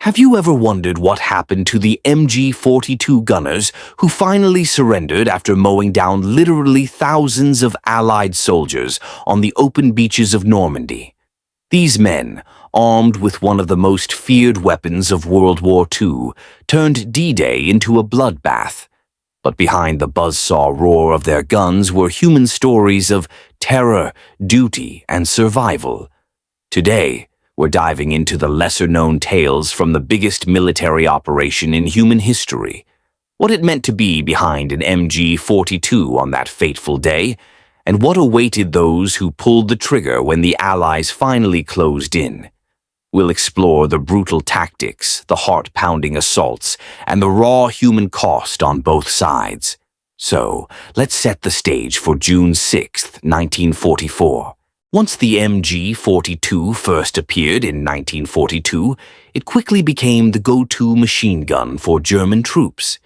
Have you ever wondered what happened to the MG42 gunners who finally surrendered after mowing down literally thousands of Allied soldiers on the open beaches of Normandy? These men, armed with one of the most feared weapons of World War II, turned D-Day into a bloodbath. But behind the buzzsaw roar of their guns were human stories of terror, duty, and survival. Today, we're diving into the lesser-known tales from the biggest military operation in human history, what it meant to be behind an MG42 on that fateful day, and what awaited those who pulled the trigger when the Allies finally closed in. We'll explore the brutal tactics, the heart-pounding assaults, and the raw human cost on both sides. So, let's set the stage for June 6, 1944. Once the MG42 first appeared in 1942, it quickly became the go-to machine gun for German troops.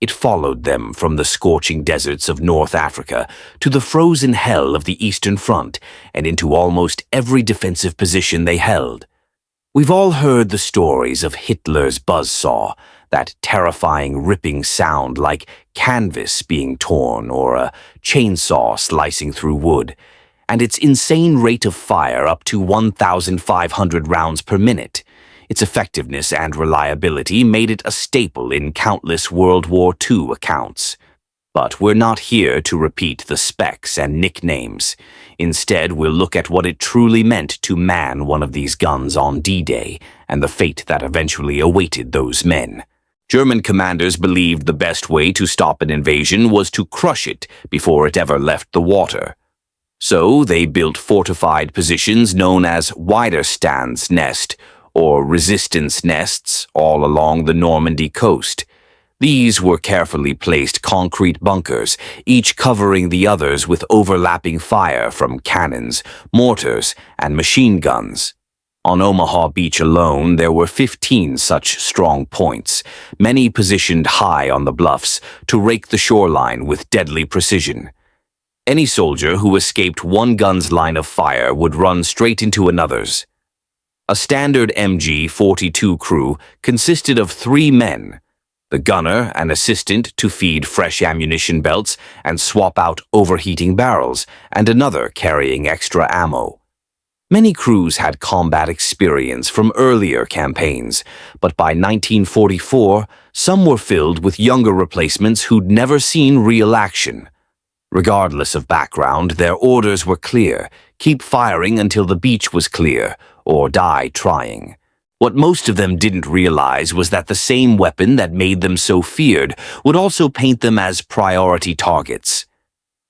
It followed them from the scorching deserts of North Africa to the frozen hell of the Eastern Front and into almost every defensive position they held. We've all heard the stories of Hitler's buzzsaw, that terrifying ripping sound like canvas being torn or a chainsaw slicing through wood, and its insane rate of fire up to 1,500 rounds per minute. Its effectiveness and reliability made it a staple in countless World War II accounts. But we're not here to repeat the specs and nicknames. Instead, we'll look at what it truly meant to man one of these guns on D-Day and the fate that eventually awaited those men. German commanders believed the best way to stop an invasion was to crush it before it ever left the water. So they built fortified positions known as Widerstandsnest, or resistance nests, all along the Normandy coast. These were carefully placed concrete bunkers, each covering the others with overlapping fire from cannons, mortars, and machine guns. On Omaha Beach alone, there were 15 such strong points, many positioned high on the bluffs to rake the shoreline with deadly precision. Any soldier who escaped one gun's line of fire would run straight into another's. A standard MG42 crew consisted of 3 men: the gunner, an assistant to feed fresh ammunition belts and swap out overheating barrels, and another carrying extra ammo. Many crews had combat experience from earlier campaigns, but by 1944, some were filled with younger replacements who'd never seen real action. Regardless of background, their orders were clear: keep firing until the beach was clear, or die trying. What most of them didn't realize was that the same weapon that made them so feared would also paint them as priority targets.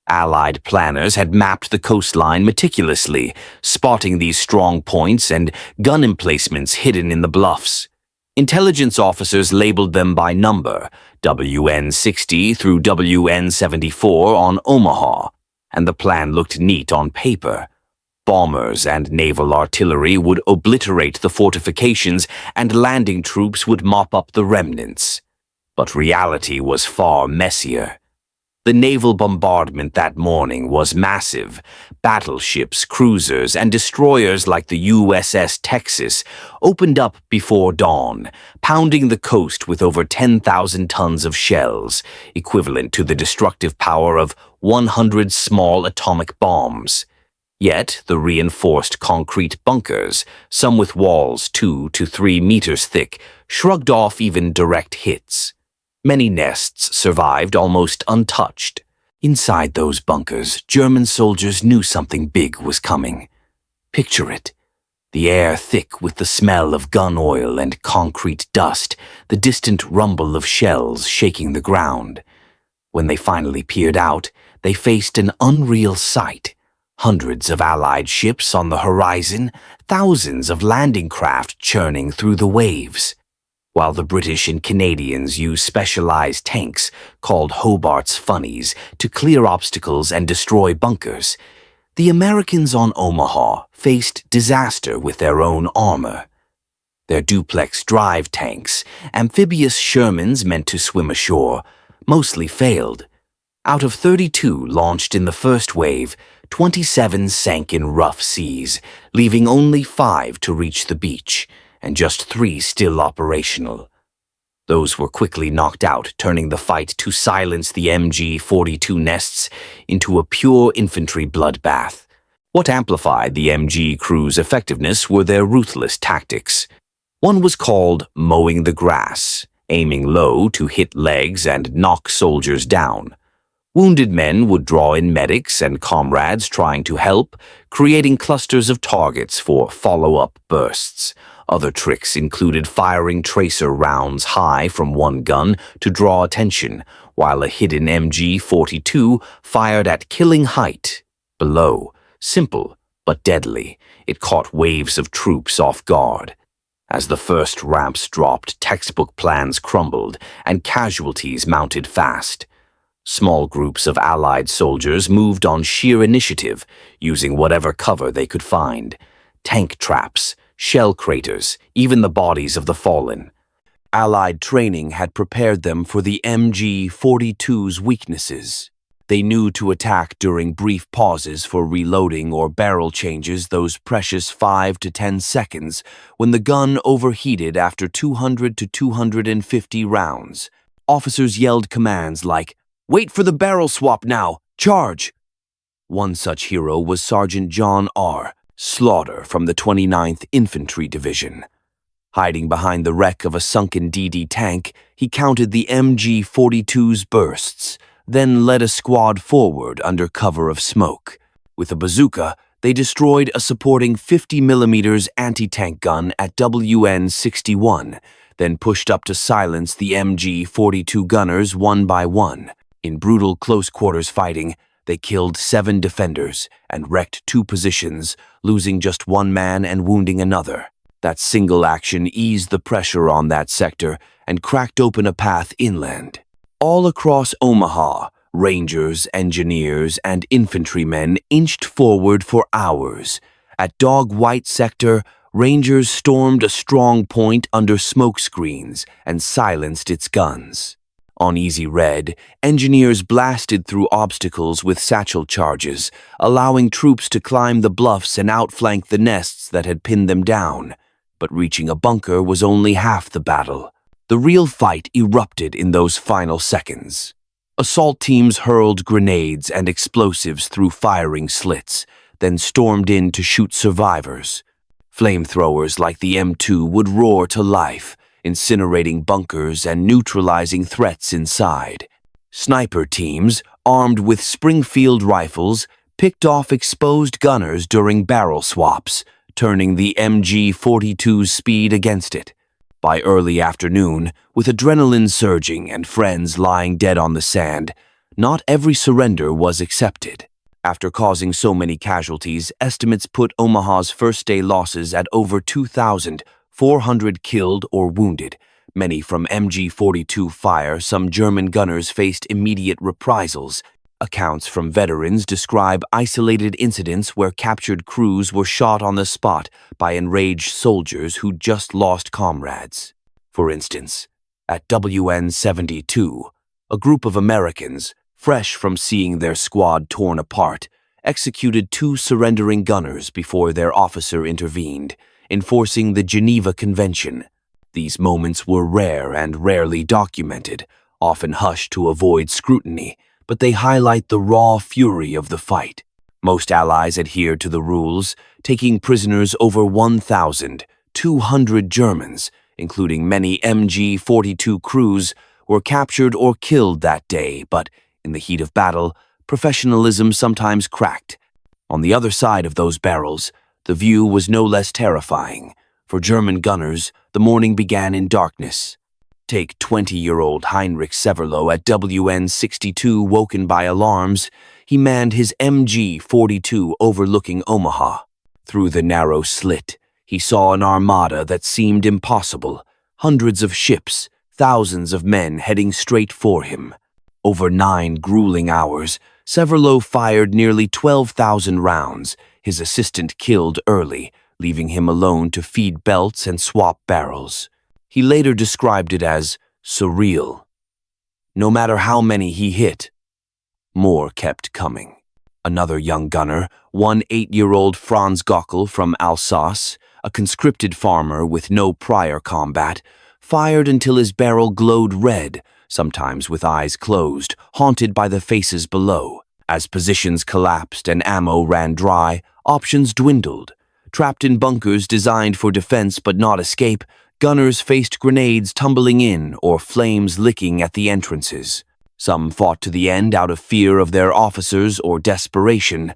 Allied planners had mapped the coastline meticulously, spotting these strong points and gun emplacements hidden in the bluffs. Intelligence officers labeled them by number, WN60 through WN74 on Omaha, and the plan looked neat on paper. Bombers and naval artillery would obliterate the fortifications, and landing troops would mop up the remnants. But reality was far messier. The naval bombardment that morning was massive. Battleships, cruisers, and destroyers like the USS Texas opened up before dawn, pounding the coast with over 10,000 tons of shells, equivalent to the destructive power of 100 small atomic bombs. Yet the reinforced concrete bunkers, some with walls 2 to 3 meters thick, shrugged off even direct hits. Many nests survived almost untouched. Inside those bunkers, German soldiers knew something big was coming. Picture it: the air thick with the smell of gun oil and concrete dust, the distant rumble of shells shaking the ground. When they finally peered out, they faced an unreal sight. Hundreds of Allied ships on the horizon, thousands of landing craft churning through the waves. While the British and Canadians used specialized tanks, called Hobart's Funnies, to clear obstacles and destroy bunkers, the Americans on Omaha faced disaster with their own armor. Their duplex drive tanks, amphibious Shermans meant to swim ashore, mostly failed. Out of 32 launched in the first wave, 27 sank in rough seas, leaving only 5 to reach the beach, and just 3 still operational. Those were quickly knocked out, turning the fight to silence the MG42 nests into a pure infantry bloodbath. What amplified the MG crew's effectiveness were their ruthless tactics. One was called mowing the grass, aiming low to hit legs and knock soldiers down. Wounded men would draw in medics and comrades trying to help, creating clusters of targets for follow-up bursts. Other tricks included firing tracer rounds high from one gun to draw attention, while a hidden MG42 fired at killing height below. Simple, but deadly. It caught waves of troops off guard. As the first ramps dropped, textbook plans crumbled, and casualties mounted fast. Small groups of Allied soldiers moved on sheer initiative, using whatever cover they could find. Tank traps, shell craters, even the bodies of the fallen. Allied training had prepared them for the MG42's weaknesses. They knew to attack during brief pauses for reloading or barrel changes, those precious 5 to 10 seconds when the gun overheated after 200 to 250 rounds. Officers yelled commands like, "Wait for the barrel swap now! Charge!" One such hero was Sergeant John R. Slaughter from the 29th Infantry Division. Hiding behind the wreck of a sunken DD tank, he counted the MG42's bursts, then led a squad forward under cover of smoke. With a bazooka, they destroyed a supporting 50mm anti-tank gun at WN61, then pushed up to silence the MG42 gunners one by one. In brutal close-quarters fighting, they killed 7 defenders and wrecked 2 positions, losing just 1 man and wounding another. That single action eased the pressure on that sector and cracked open a path inland. All across Omaha, Rangers, engineers, and infantrymen inched forward for hours. At WWII sector, Rangers stormed a strong point under smoke screens and silenced its guns. On Easy Red, engineers blasted through obstacles with satchel charges, allowing troops to climb the bluffs and outflank the nests that had pinned them down. But reaching a bunker was only half the battle. The real fight erupted in those final seconds. Assault teams hurled grenades and explosives through firing slits, then stormed in to shoot survivors. Flamethrowers like the M2 would roar to life, incinerating bunkers and neutralizing threats inside. Sniper teams, armed with Springfield rifles, picked off exposed gunners during barrel swaps, turning the MG42's speed against it. By early afternoon, with adrenaline surging and friends lying dead on the sand, not every surrender was accepted. After causing so many casualties, estimates put Omaha's first-day losses at over 2,400 killed or wounded, many from MG42 fire. Some German gunners faced immediate reprisals. Accounts from veterans describe isolated incidents where captured crews were shot on the spot by enraged soldiers who'd just lost comrades. For instance, at WN72, a group of Americans, fresh from seeing their squad torn apart, executed 2 surrendering gunners before their officer intervened, enforcing the Geneva Convention. These moments were rare and rarely documented, often hushed to avoid scrutiny, but they highlight the raw fury of the fight. Most allies adhered to the rules, taking prisoners over 1,200 Germans, including many MG42 crews, were captured or killed that day, but in the heat of battle, professionalism sometimes cracked. On the other side of those barrels, the view was no less terrifying. For German gunners, the morning began in darkness. Take 20-year-old Heinrich Severloh at WN62 woken by alarms. He manned his MG42 overlooking Omaha. Through the narrow slit, he saw an armada that seemed impossible. Hundreds of ships, thousands of men heading straight for him. Over 9 grueling hours, Severloh fired nearly 12,000 rounds, his assistant killed early, leaving him alone to feed belts and swap barrels. He later described it as surreal. No matter how many he hit, more kept coming. Another young gunner, one 8-year-old Franz Gockel from Alsace, a conscripted farmer with no prior combat, fired until his barrel glowed red, sometimes with eyes closed, haunted by the faces below. As positions collapsed and ammo ran dry, options dwindled. Trapped in bunkers designed for defense but not escape, gunners faced grenades tumbling in or flames licking at the entrances. Some fought to the end out of fear of their officers or desperation.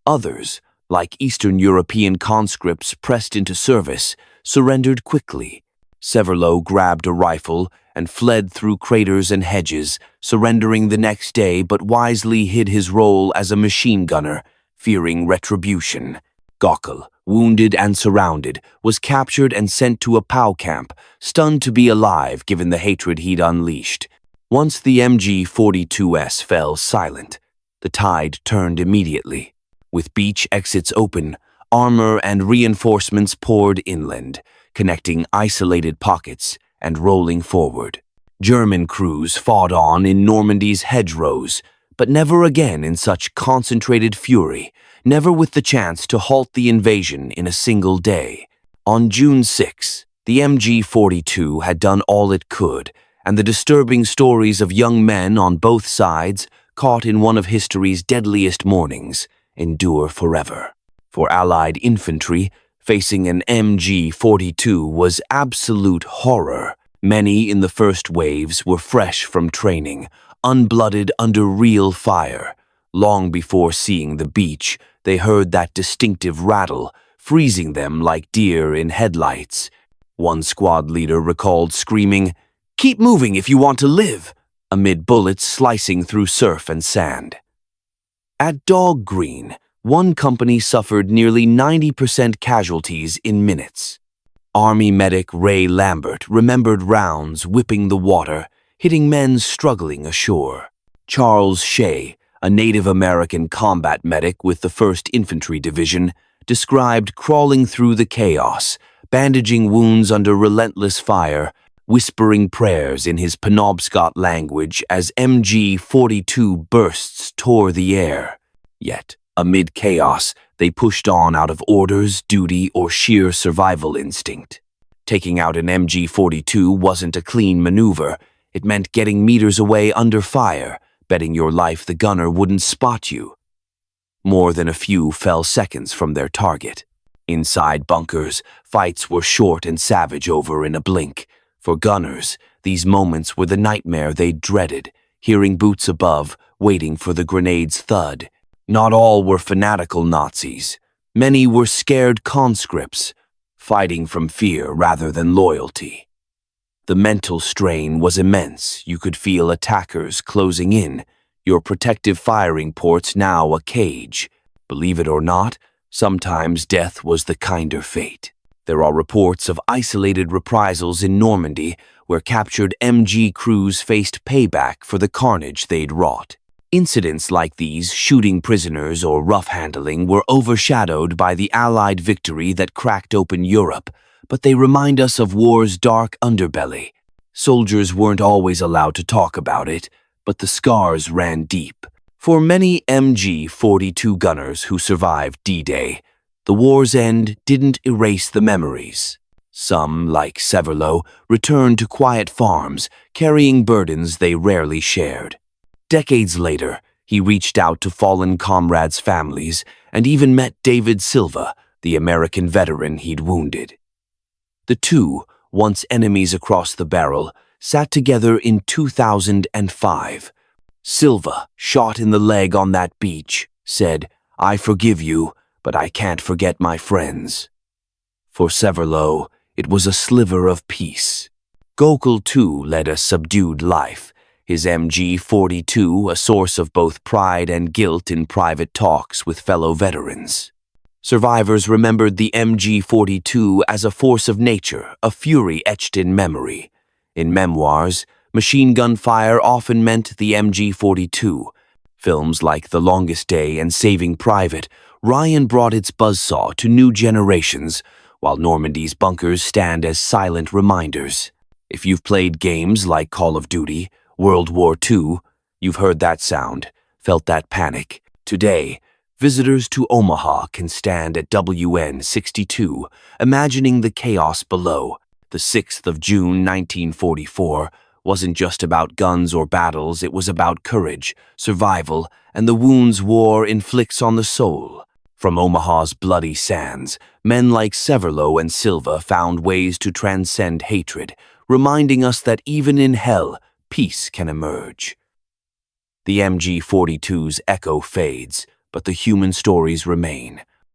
Others, like Eastern European conscripts pressed into service, surrendered quickly. Severloh grabbed a rifle and fled through craters and hedges, surrendering the next day but wisely hid his role as a machine gunner, fearing retribution. Gockel, wounded and surrounded, was captured and sent to a POW camp, stunned to be alive given the hatred he'd unleashed. Once the MG42s fell silent, the tide turned immediately. With beach exits open, armor and reinforcements poured inland, connecting isolated pockets and rolling forward. German crews fought on in Normandy's hedgerows, but never again in such concentrated fury, never with the chance to halt the invasion in a single day. On June 6, the MG42 had done all it could, and the disturbing stories of young men on both sides, caught in one of history's deadliest mornings, endure forever. For Allied infantry, facing an MG42 was absolute horror. Many in the first waves were fresh from training, unblooded under real fire. Long before seeing the beach, they heard that distinctive rattle, freezing them like deer in headlights. One squad leader recalled screaming, "Keep moving if you want to live," amid bullets slicing through surf and sand. At Dog Green, one company suffered nearly 90% casualties in minutes. Army medic Ray Lambert remembered rounds whipping the water, hitting men struggling ashore. Charles Shea, a Native American combat medic with the 1st Infantry Division, described crawling through the chaos, bandaging wounds under relentless fire, whispering prayers in his Penobscot language as MG42 bursts tore the air. Yet, amid chaos, they pushed on out of orders, duty, or sheer survival instinct. Taking out an MG42 wasn't a clean maneuver. It meant getting meters away under fire, betting your life the gunner wouldn't spot you. More than a few fell seconds from their target. Inside bunkers, fights were short and savage over in a blink. For gunners, these moments were the nightmare they dreaded, hearing boots above, waiting for the grenade's thud. Not all were fanatical Nazis. Many were scared conscripts, fighting from fear rather than loyalty. The mental strain was immense. You could feel attackers closing in, your protective firing ports now a cage. Believe it or not, sometimes death was the kinder fate. There are reports of isolated reprisals in Normandy where captured MG crews faced payback for the carnage they'd wrought. Incidents like these, shooting prisoners or rough handling, were overshadowed by the Allied victory that cracked open Europe, but they remind us of war's dark underbelly. Soldiers weren't always allowed to talk about it, but the scars ran deep. For many MG42 gunners who survived D-Day, the war's end didn't erase the memories. Some, like Severloh, returned to quiet farms, carrying burdens they rarely shared. Decades later, he reached out to fallen comrades' families and even met David Silva, the American veteran he'd wounded. The two, once enemies across the barrel, sat together in 2005. Silva, shot in the leg on that beach, said, "I forgive you, but I can't forget my friends." For Severloh, it was a sliver of peace. Gockel, too, led a subdued life, his MG42 a source of both pride and guilt in private talks with fellow veterans. Survivors remembered the MG42 as a force of nature, a fury etched in memory. In memoirs, machine gun fire often meant the MG42. Films like The Longest Day and Saving Private, Ryan brought its buzzsaw to new generations, while Normandy's bunkers stand as silent reminders. If you've played games like Call of Duty, World War II, you've heard that sound, felt that panic. Today, Visitors to Omaha can stand at WN62, imagining the chaos below. The 6th of June 1944 wasn't just about guns or battles, it was about courage, survival, and the wounds war inflicts on the soul. From Omaha's bloody sands, men like Severloh and Silva found ways to transcend hatred, reminding us that even in hell, peace can emerge. The MG42's echo fades, but the human stories remain.